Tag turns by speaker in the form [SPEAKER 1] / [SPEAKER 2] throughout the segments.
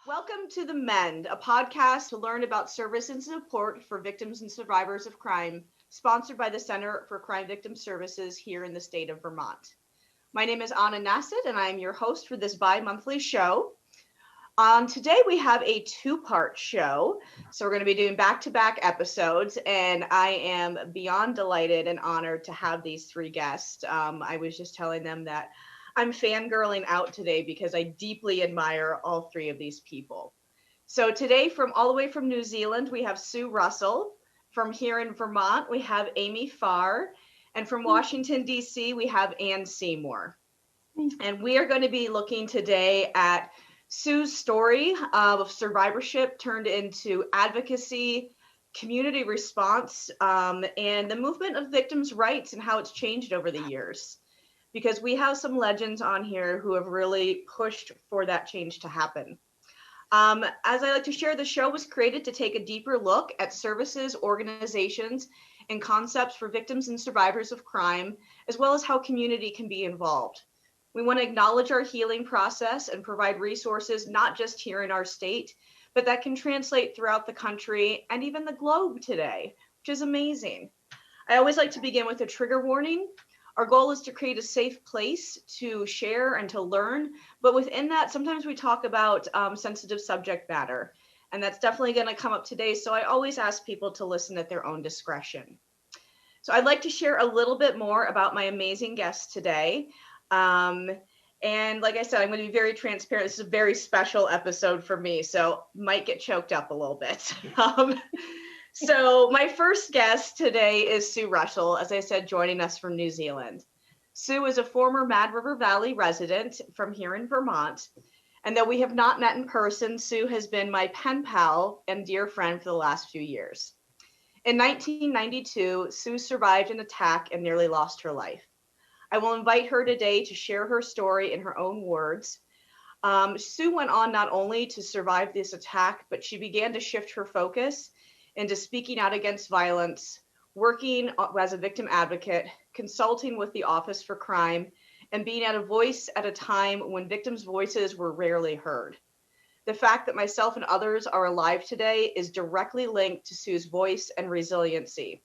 [SPEAKER 1] Welcome to the MEND, a podcast to learn about service and support for victims and survivors of crime, sponsored by the Center for Crime Victim Services here in the state of Vermont. My name is Anna Nassett, and I am your host for this bi-monthly show. Today we have a two-part show, so we're going to be doing back-to-back episodes, and I am beyond delighted and honored to have these three guests. I was just telling them that I'm fangirling out today because I deeply admire all three of these people. So today, from all the way from New Zealand, we have Sue Russell. From here in Vermont, we have Amy Farr. And from Washington, D.C., we have Ann Seymour. And we are going to be looking today at Sue's story of survivorship turned into advocacy, community response, and the movement of victims' rights and how it's changed over the years. Because we have some legends on here who have really pushed for that change to happen. As I like to share, the show was created to take a deeper look at services, organizations, and concepts for victims and survivors of crime, as well as how community can be involved. We want to acknowledge our healing process and provide resources not just here in our state, but that can translate throughout the country and even the globe today, which is amazing. I always like to begin with a trigger warning. Our goal is to create a safe place to share and to learn, but within that, sometimes we talk about sensitive subject matter, and that's definitely going to come up today, so I always ask people to listen at their own discretion. So I'd like to share a little bit more about my amazing guest today. And like I said, I'm going to be very transparent. This is a very special episode for me, so might get choked up a little bit. So my first guest today is Sue Russell, as I said, joining us from New Zealand. Sue is a former Mad River Valley resident from here in Vermont. And though we have not met in person, Sue has been my pen pal and dear friend for the last few years. In 1992, Sue survived an attack and nearly lost her life. I will invite her today to share her story in her own words. Sue went on not only to survive this attack, but she began to shift her focus into speaking out against violence, working as a victim advocate, consulting with the Office for Crime, and being at a voice at a time when victims' voices were rarely heard. The fact that myself and others are alive today is directly linked to Sue's voice and resiliency.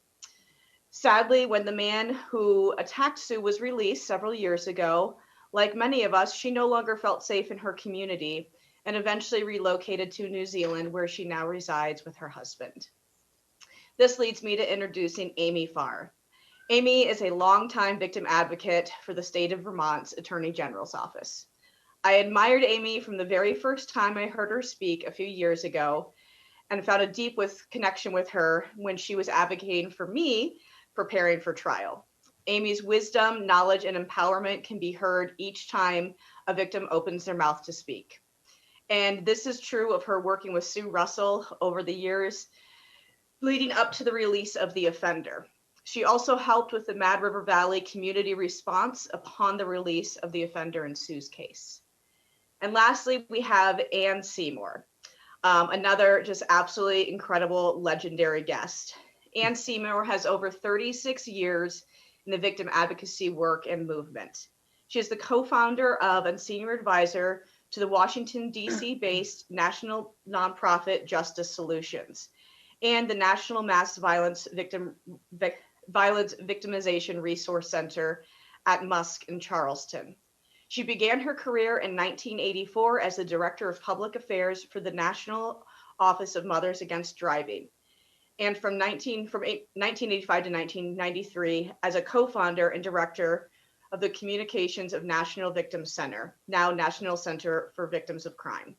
[SPEAKER 1] Sadly, when the man who attacked Sue was released several years ago, like many of us, she no longer felt safe in her community and eventually relocated to New Zealand, where she now resides with her husband. This leads me to introducing Amy Farr. Amy is a longtime victim advocate for the state of Vermont's Attorney General's office. I admired Amy from the very first time I heard her speak a few years ago and found a deep connection with her when she was advocating for me preparing for trial. Amy's wisdom, knowledge, and empowerment can be heard each time a victim opens their mouth to speak. And this is true of her working with Sue Russell over the years leading up to the release of the offender. She also helped with the Mad River Valley community response upon the release of the offender in Sue's case. And lastly, we have Ann Seymour, another just absolutely incredible, legendary guest. Ann Seymour has over 36 years in the victim advocacy work and movement. She is the co-founder of and senior advisor to the Washington, D.C.-based national nonprofit Justice Solutions and the National Mass Violence Victimization Resource Center at Musk in Charleston. She began her career in 1984 as the Director of Public Affairs for the National Office of Mothers Against Driving, and from 1985 to 1993 as a co-founder and director of the Communications of National Victims Center, now National Center for Victims of Crime,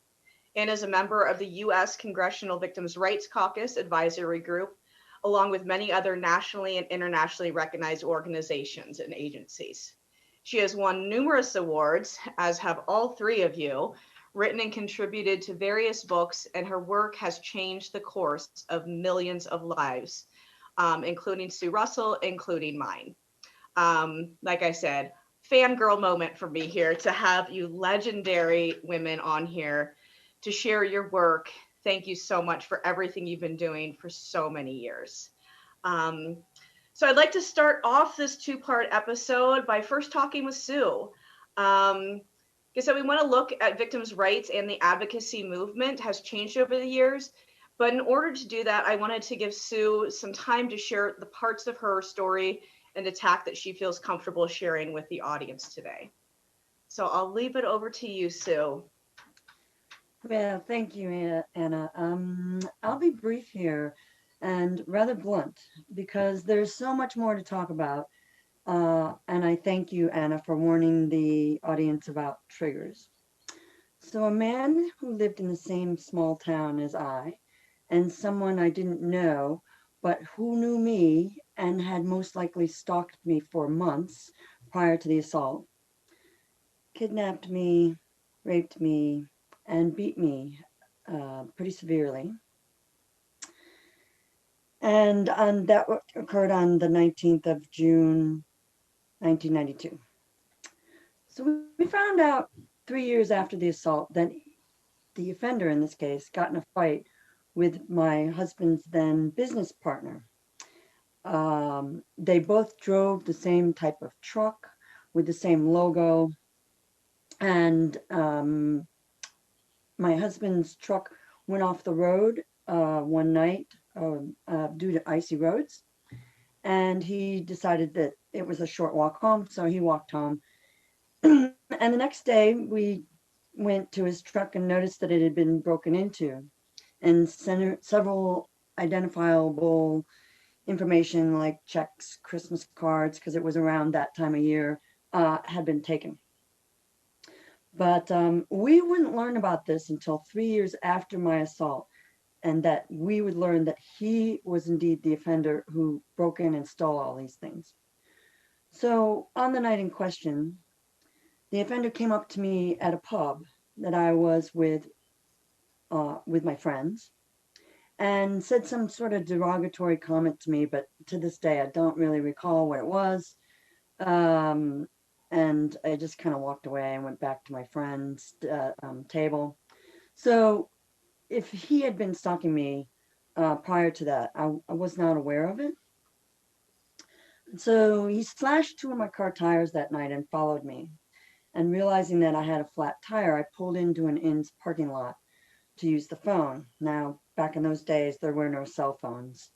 [SPEAKER 1] and is a member of the U.S. Congressional Victims' Rights Caucus Advisory Group, along with many other nationally and internationally recognized organizations and agencies. She has won numerous awards, as have all three of you, written and contributed to various books, and her work has changed the course of millions of lives, including Sue Russell, including mine. Like I said, fangirl moment for me here to have you legendary women on here to share your work. Thank you so much for everything you've been doing for so many years. So I'd like to start off this two-part episode by first talking with Sue. So we want to look at victims' rights, and the advocacy movement has changed over the years. But in order to do that, I wanted to give Sue some time to share the parts of her story and attack that she feels comfortable sharing with the audience today. So I'll leave it over to you, Sue.
[SPEAKER 2] Well, thank you, Anna. I'll be brief here and rather blunt because there's so much more to talk about. And I thank you, Anna, for warning the audience about triggers. So, a man who lived in the same small town as I, and someone I didn't know, but who knew me and had most likely stalked me for months prior to the assault, kidnapped me, raped me, and beat me pretty severely. And that occurred on the 19th of June, 1992. So we found out 3 years after the assault that the offender in this case got in a fight with my husband's then business partner. They both drove the same type of truck with the same logo, and my husband's truck went off the road one night due to icy roads, and he decided that it was a short walk home, so he walked home. And the next day, we went to his truck and noticed that it had been broken into, and several identifiable information like checks, Christmas cards, because it was around that time of year, had been taken. But we wouldn't learn about this until 3 years after my assault, and that we would learn that he was indeed the offender who broke in and stole all these things. So on the night in question, the offender came up to me at a pub that I was with my friends and said some sort of derogatory comment to me, but to this day I don't really recall what it was. Um, and I just kind of walked away and went back to my friend's table. So if he had been stalking me prior to that, I was not aware of it. So he slashed two of my car tires that night and followed me. And realizing that I had a flat tire, I pulled into an inn's parking lot to use the phone. Now, back in those days, there were no cell phones,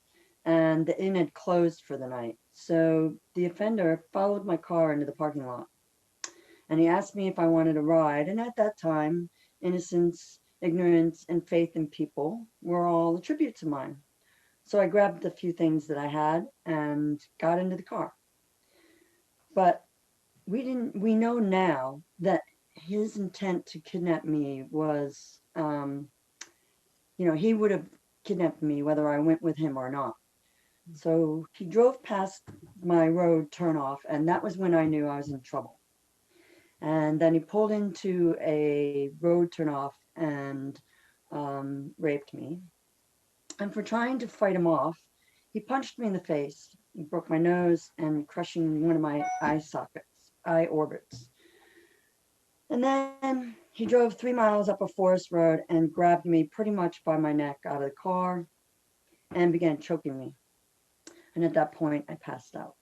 [SPEAKER 2] and the inn had closed for the night. So the offender followed my car into the parking lot, and he asked me if I wanted a ride. And at that time, innocence, ignorance, and faith in people were all a tribute to mine. So I grabbed the few things that I had and got into the car. But we know now that his intent to kidnap me was, he would have kidnapped me whether I went with him or not. So he drove past my road turnoff, and that was when I knew I was in trouble. And then he pulled into a road turnoff and raped me. And for trying to fight him off, he punched me in the face. He broke my nose and crushing one of my eye orbits. And then he drove 3 miles up a forest road and grabbed me pretty much by my neck out of the car and began choking me. And at that point, I passed out.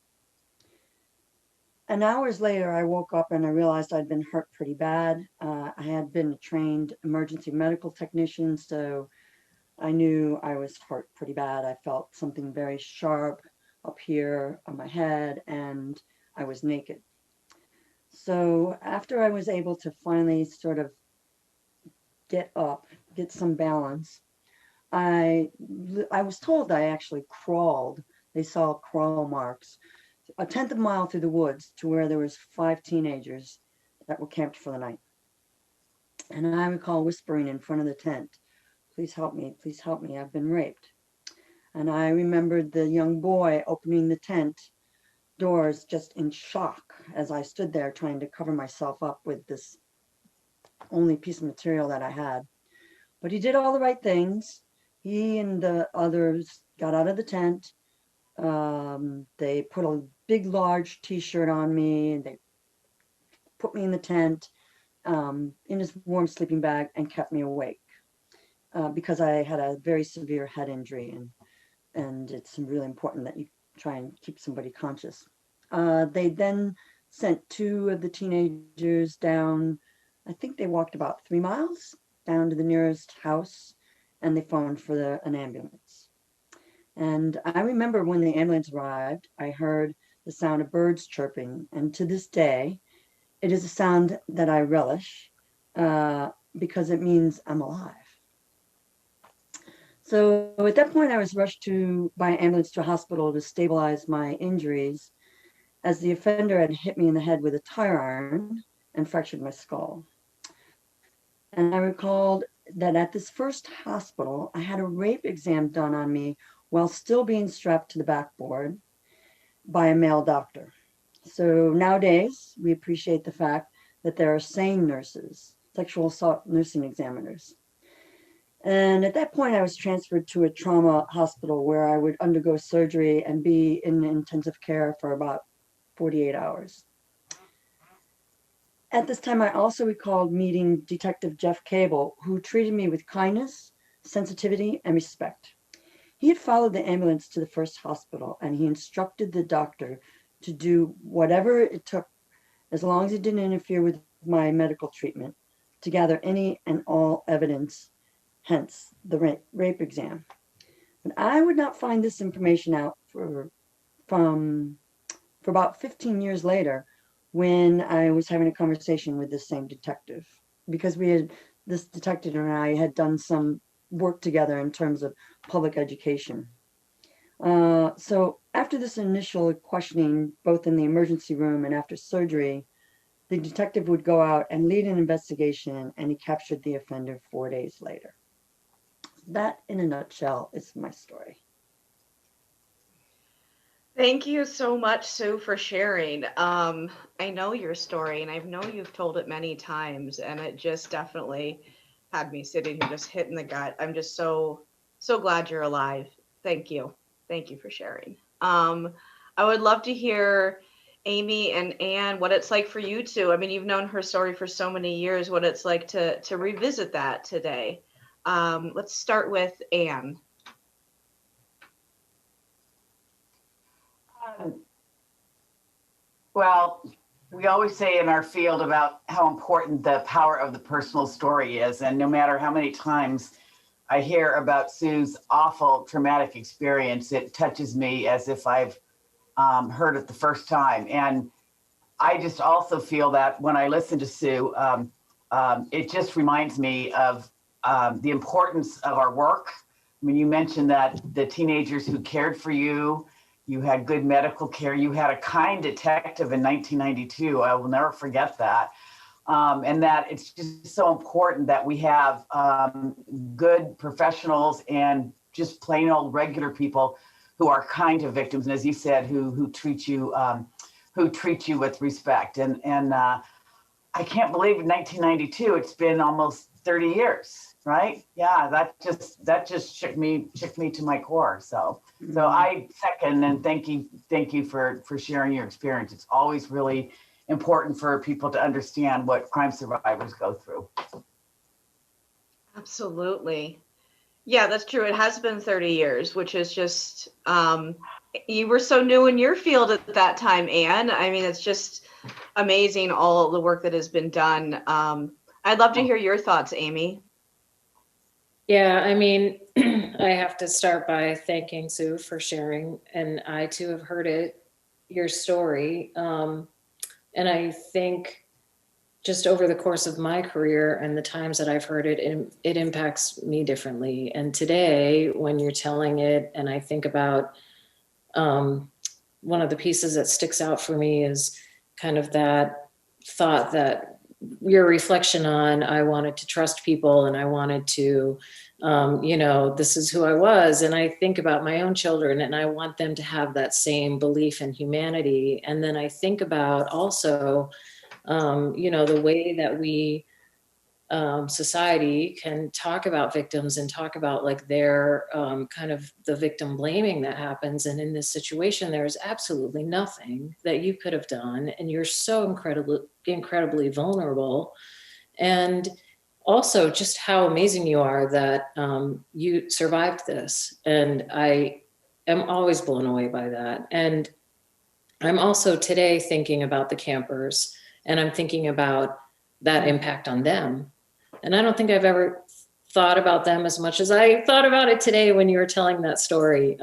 [SPEAKER 2] And hours later, I woke up and I realized I'd been hurt pretty bad. I had been a trained emergency medical technician, so I knew I was hurt pretty bad. I felt something very sharp up here on my head, and I was naked. So after I was able to finally sort of get up, get some balance, I I was told I actually crawled. They saw crawl marks a tenth of a mile through the woods to where there was 5 teenagers that were camped for the night. And I recall whispering in front of the tent, please help me, I've been raped. And I remembered the young boy opening the tent doors just in shock as I stood there trying to cover myself up with this only piece of material that I had. But he did all the right things. He and the others got out of the tent. They put a big, large T-shirt on me. They put me in the tent, in his warm sleeping bag, and kept me awake because I had a very severe head injury, and it's really important that you try and keep somebody conscious. They then sent two of the teenagers down I think they walked about 3 miles down to the nearest house and they phoned for an ambulance. And I remember when the ambulance arrived, I heard the sound of birds chirping. And to this day, it is a sound that I relish because it means I'm alive. So at that point, I was rushed by ambulance to a hospital to stabilize my injuries, as the offender had hit me in the head with a tire iron and fractured my skull. And I recalled that at this first hospital, I had a rape exam done on me while still being strapped to the backboard by a male doctor. So nowadays, we appreciate the fact that there are sane nurses, sexual assault nursing examiners. And at that point, I was transferred to a trauma hospital where I would undergo surgery and be in intensive care for about 48 hours. At this time, I also recalled meeting Detective Jeff Cable, who treated me with kindness, sensitivity, and respect. He had followed the ambulance to the first hospital, and he instructed the doctor to do whatever it took, as long as it didn't interfere with my medical treatment, to gather any and all evidence, hence the rape exam. But I would not find this information out for about 15 years later, when I was having a conversation with this same detective, because this detective and I had done some work together in terms of public education. So after this initial questioning, both in the emergency room and after surgery, the detective would go out and lead an investigation, and he captured the offender 4 days later. That, in a nutshell, is my story.
[SPEAKER 1] Thank you so much, Sue, for sharing. I know your story, and I know you've told it many times, and it just definitely had me sitting here just hitting the gut. I'm just so glad you're alive. Thank you. Thank you for sharing. I would love to hear, Amy and Anne, what it's like for you two. I mean, you've known her story for so many years, what it's like to revisit that today. Let's start with Anne.
[SPEAKER 3] Well, we always say in our field about how important the power of the personal story is. And no matter how many times I hear about Sue's awful traumatic experience, it touches me as if I've heard it the first time. And I just also feel that when I listen to Sue, it just reminds me of the importance of our work. I mean, you mentioned that the teenagers who cared for you, you had good medical care. You had a kind detective in 1992. I will never forget that. And that it's just so important that we have good professionals and just plain old regular people who are kind to victims. And as you said, who treat you with respect. And I can't believe in 1992, it's been almost 30 years, right? Yeah, that just shook me to my core. So I second and thank you for sharing your experience. It's always really important for people to understand what crime survivors go through.
[SPEAKER 1] Absolutely. Yeah, that's true. It has been 30 years, which is just, you were so new in your field at that time, Anne. I mean, it's just amazing, all the work that has been done. I'd love to hear your thoughts, Amy.
[SPEAKER 4] Yeah, I mean, I have to start by thanking Sue for sharing, and I too have heard your story. And I think just over the course of my career and the times that I've heard it, it impacts me differently. And today, when you're telling it, and I think about one of the pieces that sticks out for me is kind of that thought that your reflection on, I wanted to trust people and I wanted to, this is who I was. And I think about my own children and I want them to have that same belief in humanity. And then I think about also, the way that we, society can talk about victims and talk about like their kind of the victim blaming that happens. And in this situation, there's absolutely nothing that you could have done. And you're so incredibly vulnerable. And also just how amazing you are that you survived this. And I am always blown away by that. And I'm also today thinking about the campers, and I'm thinking about that impact on them. And I don't think I've ever thought about them as much as I thought about it today when you were telling that story.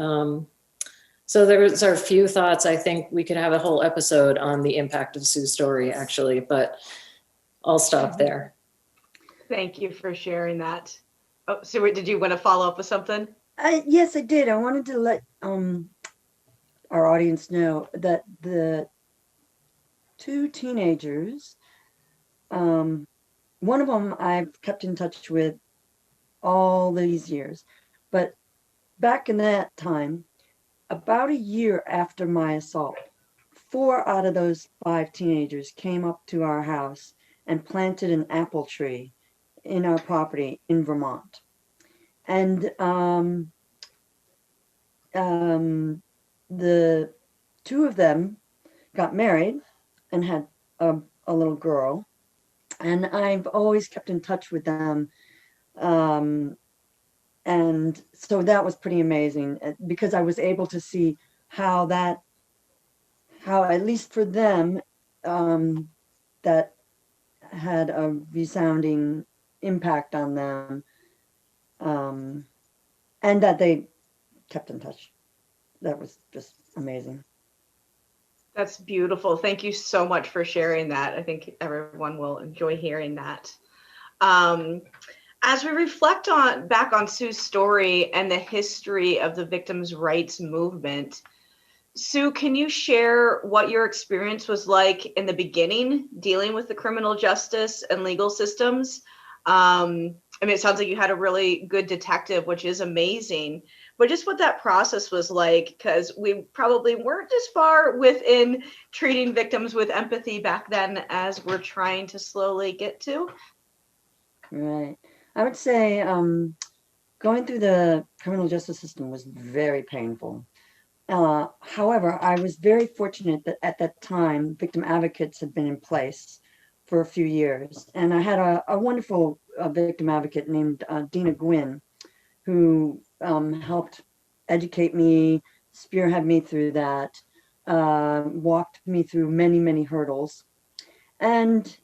[SPEAKER 4] So there's our few thoughts. I think we could have a whole episode on the impact of Sue's story, actually, but I'll stop there.
[SPEAKER 1] Thank you for sharing that. Oh, Sue, did you want to follow up with something?
[SPEAKER 2] Yes, I did. I wanted to let our audience know that the two teenagers, one of them I've kept in touch with all these years, but back in that time, about a year after my assault, 4 out of those 5 teenagers came up to our house and planted an apple tree in our property in Vermont. And the 2 of them got married and had a little girl. And I've always kept in touch with them. And so that was pretty amazing because I was able to see how at least for them, that had a resounding impact on them, and that they kept in touch. That was just amazing.
[SPEAKER 1] That's beautiful. Thank you so much for sharing that. I think everyone will enjoy hearing that. As we reflect back on Sue's story and the history of the victims' rights movement, Sue, can you share what your experience was like in the beginning dealing with the criminal justice and legal systems? I mean, it sounds like you had a really good detective, which is amazing, but just what that process was like, because we probably weren't as far within treating victims with empathy back then as we're trying to slowly get to.
[SPEAKER 2] Right. I would say going through the criminal justice system was very painful. However, I was very fortunate that at that time, victim advocates had been in place for a few years. And I had a wonderful victim advocate named Dina Gwynn, who helped educate me, spearhead me through that, walked me through many, many hurdles. And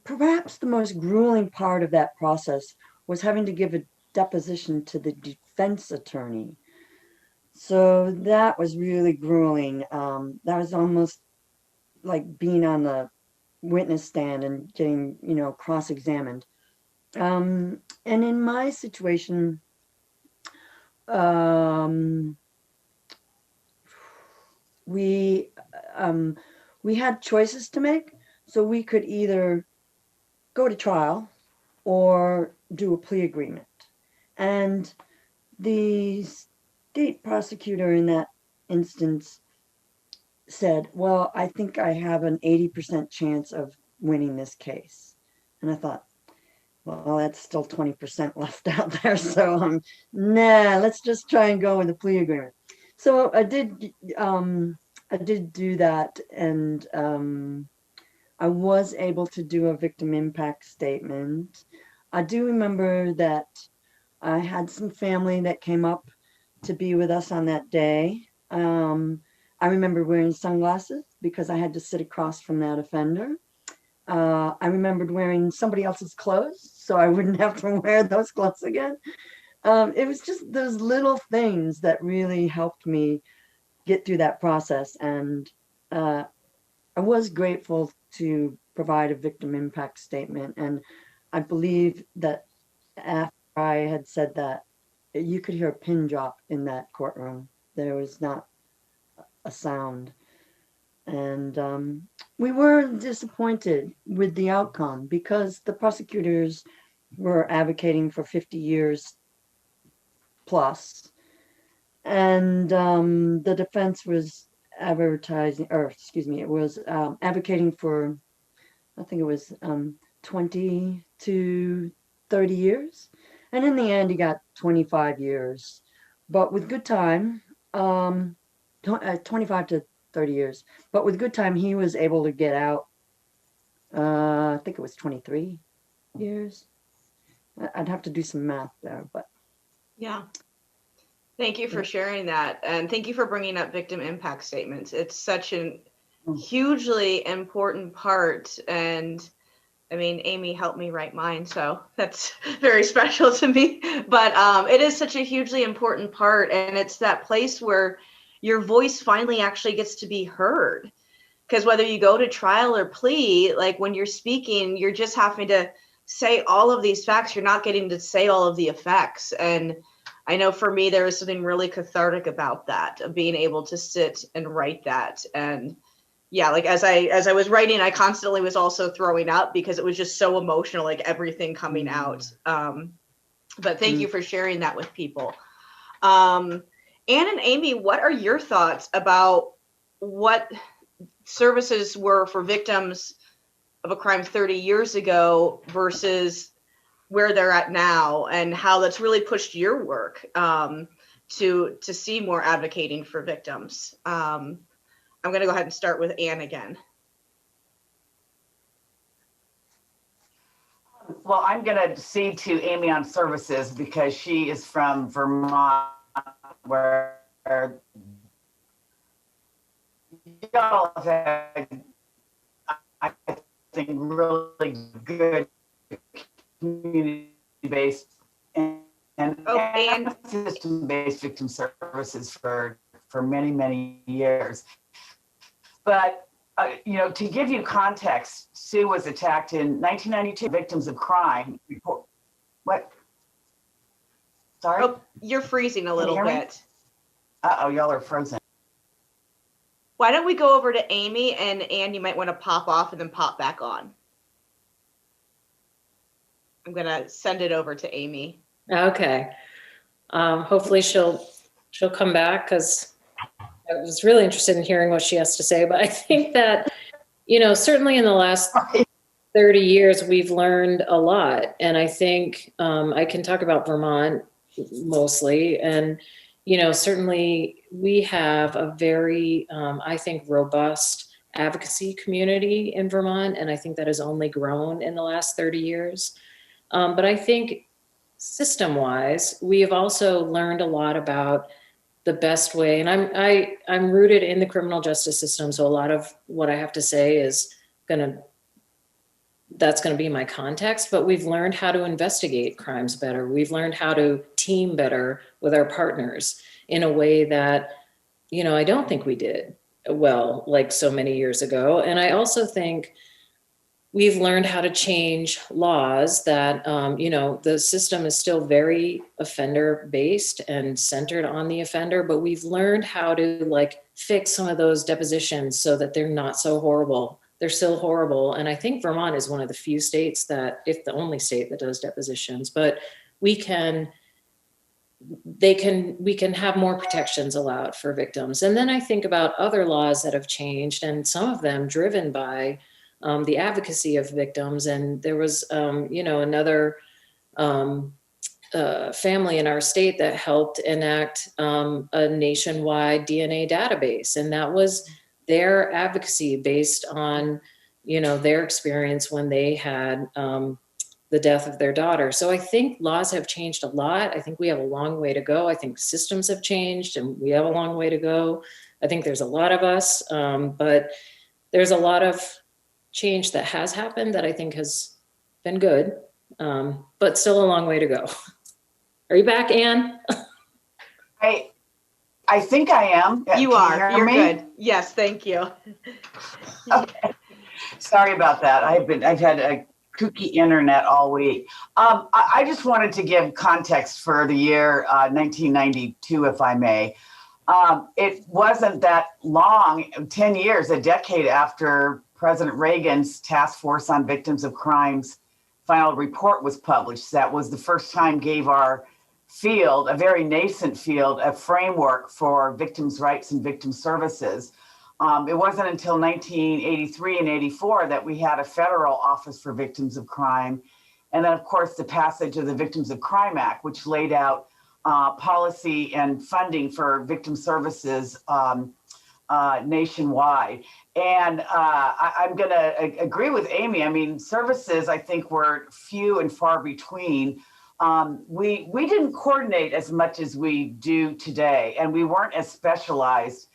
[SPEAKER 2] perhaps the most grueling part of that process was having to give a deposition to the defense attorney. So that was really grueling. That was almost like being on the witness stand and getting, cross-examined. And in my situation, we had choices to make. So we could either go to trial or do a plea agreement. And the state prosecutor in that instance said, well, I think I have an 80% chance of winning this case. And I thought, well, that's still 20% left out there. So nah, let's just try and go with a plea agreement. So I did do that, and I was able to do a victim impact statement. I do remember that I had some family that came up to be with us on that day. I remember wearing sunglasses because I had to sit across from that offender. I remembered wearing somebody else's clothes so I wouldn't have to wear those clothes again. It was just those little things that really helped me get through that process. And I was grateful to provide a victim impact statement. And I believe that after I had said that, you could hear a pin drop in that courtroom. There was not a sound. And we were disappointed with the outcome because the prosecutors were advocating for 50 years plus. And the defense was advocating for, I think it was 20 to 30 years. And in the end, he got 25 years. But with good time, 25 to 30 years. But with good time, he was able to get out, I think it was 23 years. I'd have to do some math there, but.
[SPEAKER 1] Yeah. Thank you for sharing that. And thank you for bringing up victim impact statements. It's such an hugely important part. And I mean, Amy helped me write mine, so that's very special to me. But it is such a hugely important part, and it's that place where your voice finally actually gets to be heard. Because whether you go to trial or plea, like when you're speaking, you're just having to say all of these facts. You're not getting to say all of the effects. And I know for me, there was something really cathartic about that, of being able to sit and write that. And yeah, like as I was writing, I constantly was also throwing up because it was just so emotional, like everything coming out. But thank you for sharing that with people. Anne and Amy, what are your thoughts about what services were for victims of a crime 30 years ago versus where they're at now, and how that's really pushed your work to see more advocating for victims? I'm going to go ahead and start with Anne again.
[SPEAKER 3] Well, I'm going to cede to Amy on services because she is from Vermont, where y'all have had, I think, really good community-based and system-based victim services for many, many years. But to give you context, Sue was attacked in 1992. Victims of crime report. What? Sorry?
[SPEAKER 1] Oh, you're freezing a little bit.
[SPEAKER 3] Uh-oh, y'all are frozen.
[SPEAKER 1] Why don't we go over to Amy, and Anne, you might want to pop off and then pop back on. I'm going to send it over to Amy.
[SPEAKER 4] Okay. Hopefully she'll come back, because I was really interested in hearing what she has to say. But I think that, certainly in the last 30 years, we've learned a lot. And I think I can talk about Vermont mostly. And, certainly we have a very, I think, robust advocacy community in Vermont. And I think that has only grown in the last 30 years. But I think system-wise, we have also learned a lot about the best way. And I'm rooted in the criminal justice system. So a lot of what I have to say is that's going to be my context, but we've learned how to investigate crimes better. We've learned how to team better with our partners in a way that, I don't think we did well, like so many years ago. And I also think we've learned how to change laws that, the system is still very offender based and centered on the offender, but we've learned how to fix some of those depositions so that they're not so horrible. They're still horrible. And I think Vermont is one of the few states that, if the only state that does depositions, but we can have more protections allowed for victims. And then I think about other laws that have changed, and some of them driven by the advocacy of victims. And there was, another family in our state that helped enact a nationwide DNA database. And that was their advocacy based on, their experience when they had the death of their daughter. So I think laws have changed a lot. I think we have a long way to go. I think systems have changed and we have a long way to go. I think there's a lot of us, but there's a lot of change that has happened that I think has been good, but still a long way to go. Are you back, Anne?
[SPEAKER 3] I think I am.
[SPEAKER 1] You are. You're good. Yes, thank you.
[SPEAKER 3] Okay. Sorry about that. I've had a kooky internet all week. I just wanted to give context for the year 1992, if I may. It wasn't that long, 10 years, a decade after President Reagan's Task Force on Victims of Crime's final report was published. That was the first time gave our field, a very nascent field, a framework for victims' rights and victim services. It wasn't until 1983 and 84 that we had a federal Office for Victims of Crime. And then, of course, the passage of the Victims of Crime Act, which laid out policy and funding for victim services nationwide. And I'm going to agree with Amy. I mean, services, I think, were few and far between. We didn't coordinate as much as we do today, and we weren't as specialized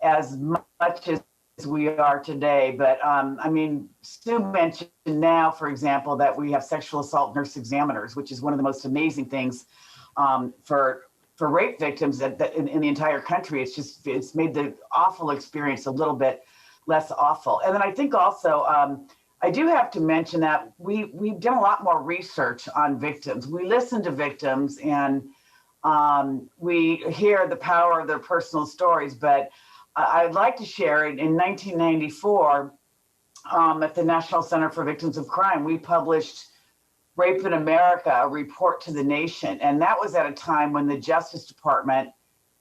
[SPEAKER 3] as much as we are today. But I mean, Sue mentioned now, for example, that we have sexual assault nurse examiners, which is one of the most amazing things for rape victims in the entire country. It's made the awful experience a little bit less awful. And then I think also I do have to mention that we've done a lot more research on victims. We listen to victims and we hear the power of their personal stories. But I'd like to share it. In 1994, at the National Center for Victims of Crime, we published Rape in America, a report to the nation. And that was at a time when the Justice Department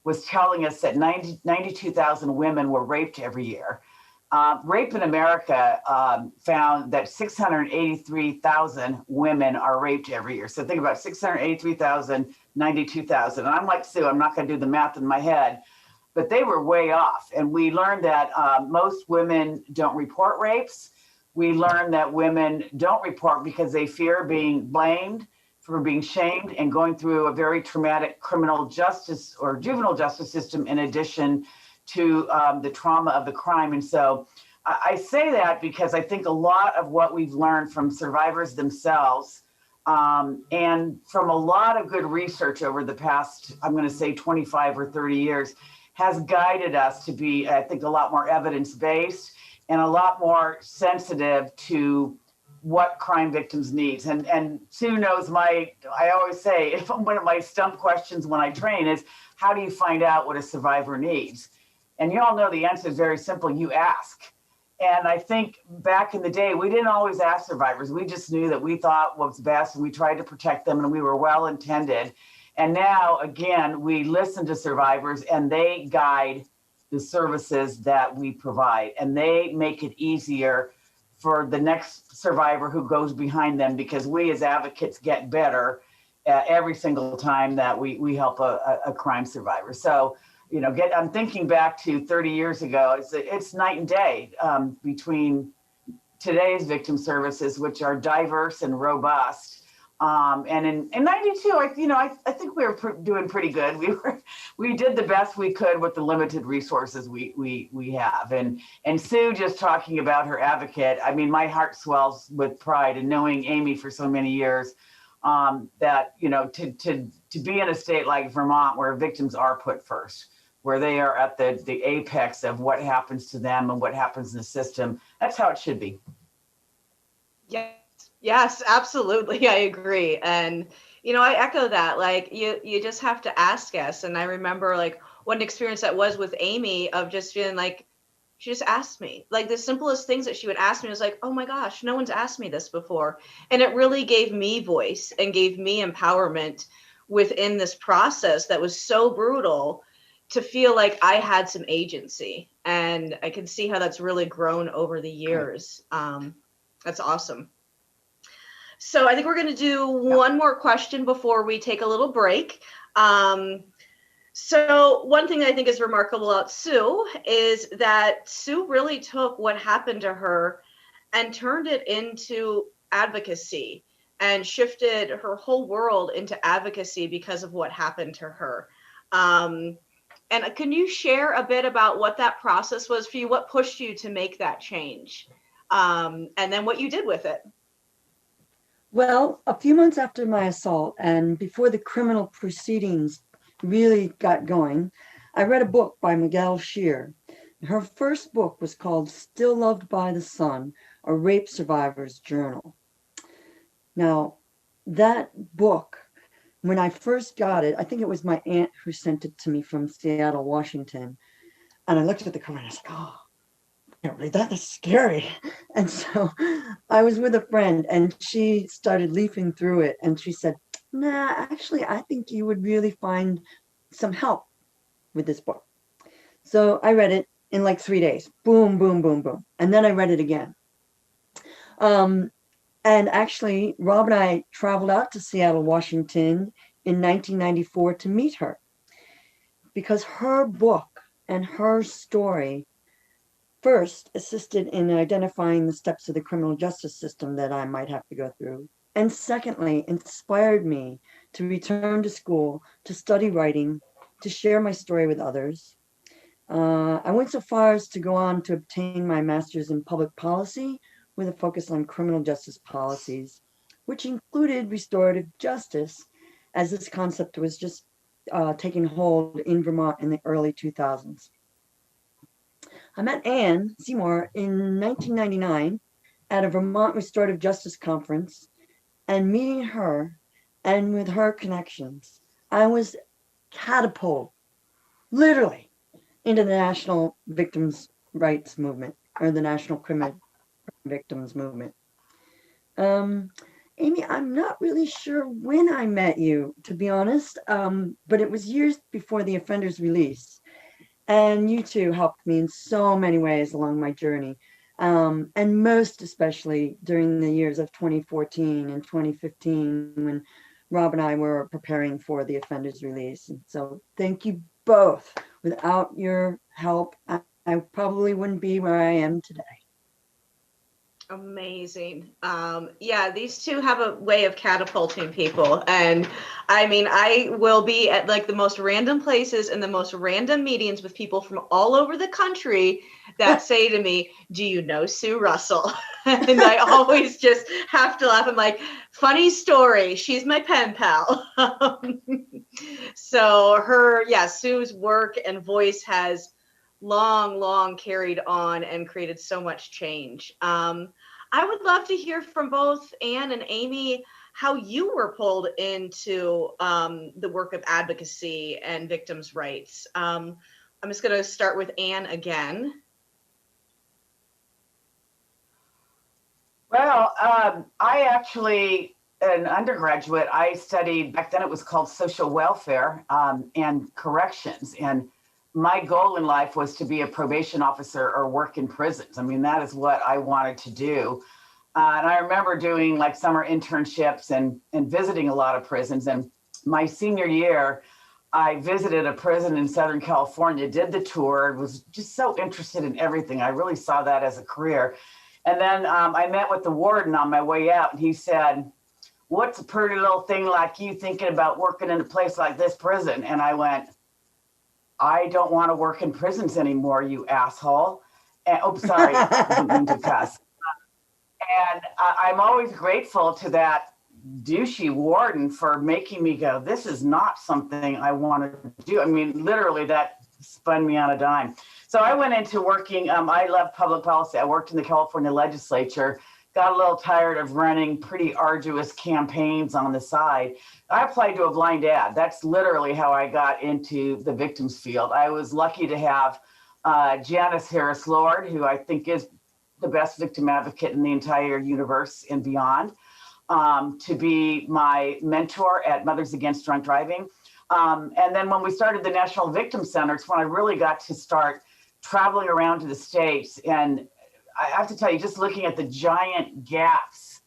[SPEAKER 3] was telling us that 92,000 women were raped every year. Rape in America found that 683,000 women are raped every year. So think about 683,000, 92,000. And I'm like Sue, I'm not going to do the math in my head, but they were way off. And we learned that most women don't report rapes. We learned that women don't report because they fear being blamed, for being shamed, and going through a very traumatic criminal justice or juvenile justice system in addition to the trauma of the crime. And so I say that because I think a lot of what we've learned from survivors themselves and from a lot of good research over the past, I'm going to say 25 or 30 years, has guided us to be, I think, a lot more evidence-based and a lot more sensitive to what crime victims need. And Sue knows I always say, one of my stump questions when I train is, how do you find out what a survivor needs? And you all know the answer is very simple, you ask. And I think back in the day, we didn't always ask survivors. We just knew that we thought what was best and we tried to protect them and we were well-intended. And now, again, we listen to survivors and they guide the services that we provide. And they make it easier for the next survivor who goes behind them, because we as advocates get better every single time that we help a crime survivor. So, you know, I'm thinking back to 30 years ago, it's night and day between today's victim services, which are diverse and robust. And in 92, I think we were doing pretty good. We did the best we could with the limited resources we have. And Sue just talking about her advocate, I mean, my heart swells with pride and knowing Amy for so many years, that, you know, to be in a state like Vermont where victims are put first, where they are at the apex of what happens to them and what happens in the system. That's how it should be.
[SPEAKER 1] Yes, absolutely. I agree. And, you know, I echo that. Like, you just have to ask us. And I remember, like, one experience that was with Amy of just feeling like, she just asked me. Like, the simplest things that she would ask me was like, oh my gosh, no one's asked me this before. And it really gave me voice and gave me empowerment within this process that was so brutal, to feel like I had some agency. And I can see how that's really grown over the years. That's awesome. So I think we're going to do one more question before we take a little break. So one thing I think is remarkable about Sue is that Sue really took what happened to her and turned it into advocacy and shifted her whole world into advocacy because of what happened to her. And can you share a bit about what that process was for you? What pushed you to make that change? And then what you did with it?
[SPEAKER 2] Well, a few months after my assault and before the criminal proceedings really got going, I read a book by Miguel Shear. Her first book was called Still Loved by the Sun, a Rape Survivor's Journal. Now, that book, when I first got it, I think it was my aunt who sent it to me from Seattle, Washington. And I looked at the cover and I was like, oh, I can't read that, that's scary. And so I was with a friend and she started leafing through it and she said, nah, actually, I think you would really find some help with this book. So I read it in like 3 days, boom, boom, boom, boom. And then I read it again. And actually, Rob and I traveled out to Seattle, Washington in 1994 to meet her, because her book and her story first assisted in identifying the steps of the criminal justice system that I might have to go through. And secondly, inspired me to return to school, to study writing, to share my story with others. I went so far as to go on to obtain my master's in public policy with a focus on criminal justice policies, which included restorative justice, as this concept was just taking hold in Vermont in the early 2000s. I met Anne Seymour in 1999 at a Vermont Restorative Justice Conference, and meeting her and with her connections, I was catapulted, literally, into the National Victims' Rights Movement, or the National Crime Victims Movement. Amy, I'm not really sure when I met you, to be honest, but it was years before the offender's release. And you two helped me in so many ways along my journey. And most especially during the years of 2014 and 2015 when Rob and I were preparing for the offender's release. And so thank you both. Without your help, I probably wouldn't be where I am today.
[SPEAKER 1] Amazing. Yeah, these two have a way of catapulting people. And I mean, I will be at like the most random places and the most random meetings with people from all over the country that say to me, "Do you know Sue Russell?" And I always just have to laugh. I'm like, funny story. She's my pen pal. So Sue's work and voice has long carried on and created so much change. I would love to hear from both Anne and Amy how you were pulled into the work of advocacy and victims' rights. I'm just going to start with Anne again.
[SPEAKER 3] Well, I actually, an undergraduate, I studied, back then it was called social welfare and corrections. And my goal in life was to be a probation officer or work in prisons. I mean, that is what I wanted to do. And I remember doing like summer internships and visiting a lot of prisons. And my senior year, I visited a prison in Southern California, did the tour, was just so interested in everything. I really saw that as a career. And then I met with the warden on my way out, and he said, "What's a pretty little thing like you thinking about working in a place like this prison?" And I went, "I don't want to work in prisons anymore, you asshole." And, oh, sorry, I didn't mean to cuss. And I'm always grateful to that douchey warden for making me go, this is not something I want to do. I mean, literally that spun me on a dime. So I went into working, I love public policy. I worked in the California legislature, got a little tired of running pretty arduous campaigns on the side. I applied to a blind ad. That's literally how I got into the victims field. I was lucky to have Janice Harris Lord, who I think is the best victim advocate in the entire universe and beyond, to be my mentor at Mothers Against Drunk Driving. And then when we started the National Victim Center, it's when I really got to start traveling around to the States. And I have to tell you, just looking at the giant gaps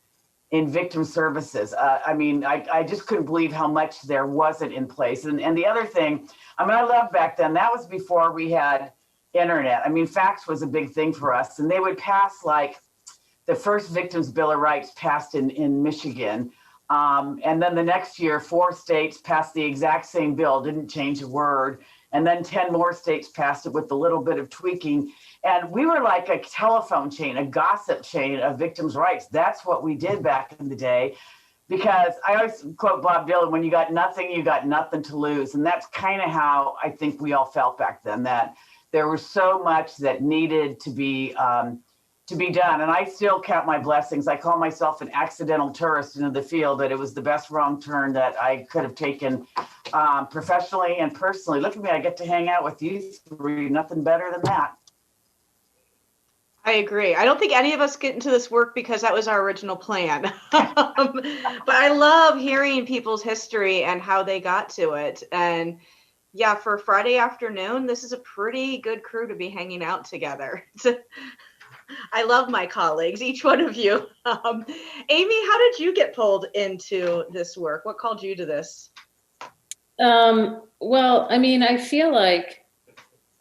[SPEAKER 3] in victim services, I mean, I just couldn't believe how much there wasn't in place. And the other thing, I mean, I loved back then, that was before we had internet. I mean, fax was a big thing for us. And they would pass like the first Victims Bill of Rights passed in Michigan. And then the next year, 4 states passed the exact same bill, didn't change a word. And then 10 more states passed it with a little bit of tweaking. And we were like a telephone chain, a gossip chain of victims' rights. That's what we did back in the day. Because I always quote Bob Dylan, when you got nothing to lose. And that's kind of how I think we all felt back then, that there was so much that needed to be done. And I still count my blessings. I call myself an accidental tourist into the field, that it was the best wrong turn that I could have taken professionally and personally. Look at me, I get to hang out with you three, nothing better than that.
[SPEAKER 1] I agree. I don't think any of us get into this work because that was our original plan. But I love hearing people's history and how they got to it. And yeah, for Friday afternoon, this is a pretty good crew to be hanging out together. I love my colleagues, each one of you. Amy, how did you get pulled into this work? What called you to this?
[SPEAKER 4] Well, I mean, I feel like,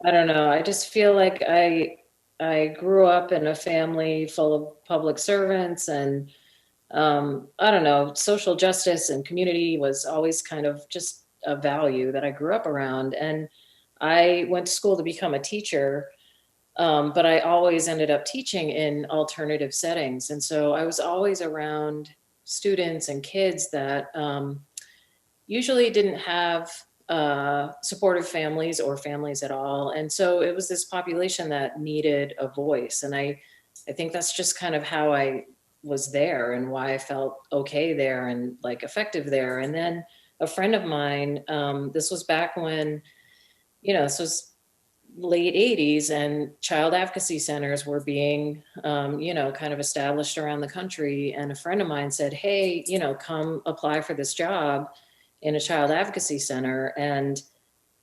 [SPEAKER 4] I don't know, I just feel like I grew up in a family full of public servants, and I don't know, social justice and community was always kind of just a value that I grew up around. And I went to school to become a teacher, but I always ended up teaching in alternative settings. And so I was always around students and kids that usually didn't have supportive families or families at all. And so it was this population that needed a voice. And I think that's just kind of how I was there and why I felt okay there and like effective there. And then a friend of mine, this was back when, this was late 80s and child advocacy centers were being, kind of established around the country. And a friend of mine said, hey, come apply for this job in a child advocacy center. And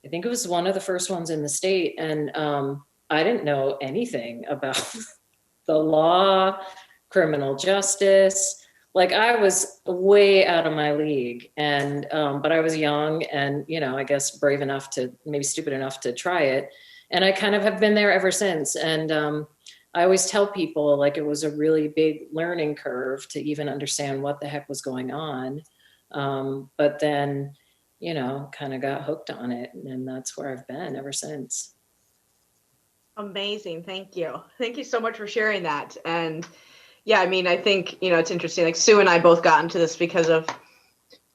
[SPEAKER 4] I think it was one of the first ones in the state. And I didn't know anything about the law, criminal justice. Like I was way out of my league. And, but I was young and, I guess brave enough to, maybe stupid enough to try it. And I kind of have been there ever since. And I always tell people like it was a really big learning curve to even understand what the heck was going on. But then, kind of got hooked on it. And that's where I've been ever since.
[SPEAKER 1] Amazing. Thank you. Thank you so much for sharing that. And yeah, I mean, I think, it's interesting. Like Sue and I both got into this because of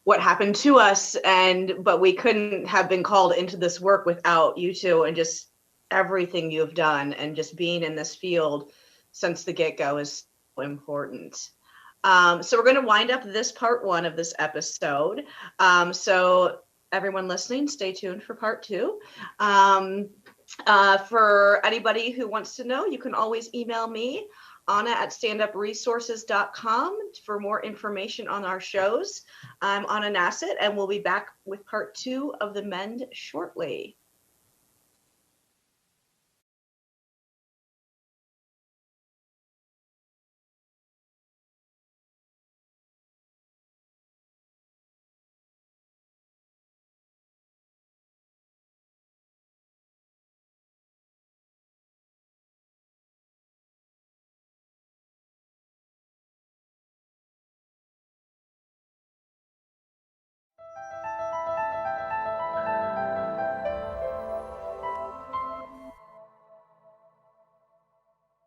[SPEAKER 1] what happened to us. But we couldn't have been called into this work without you two and just everything you've done and just being in this field since the get-go is so important. So we're going to wind up this part 1 of this episode. So everyone listening, stay tuned for part 2. For anybody who wants to know, you can always email me, Anna@standupresources.com for more information on our shows. I'm Anna Nassett, and we'll be back with part 2 of the MEND shortly.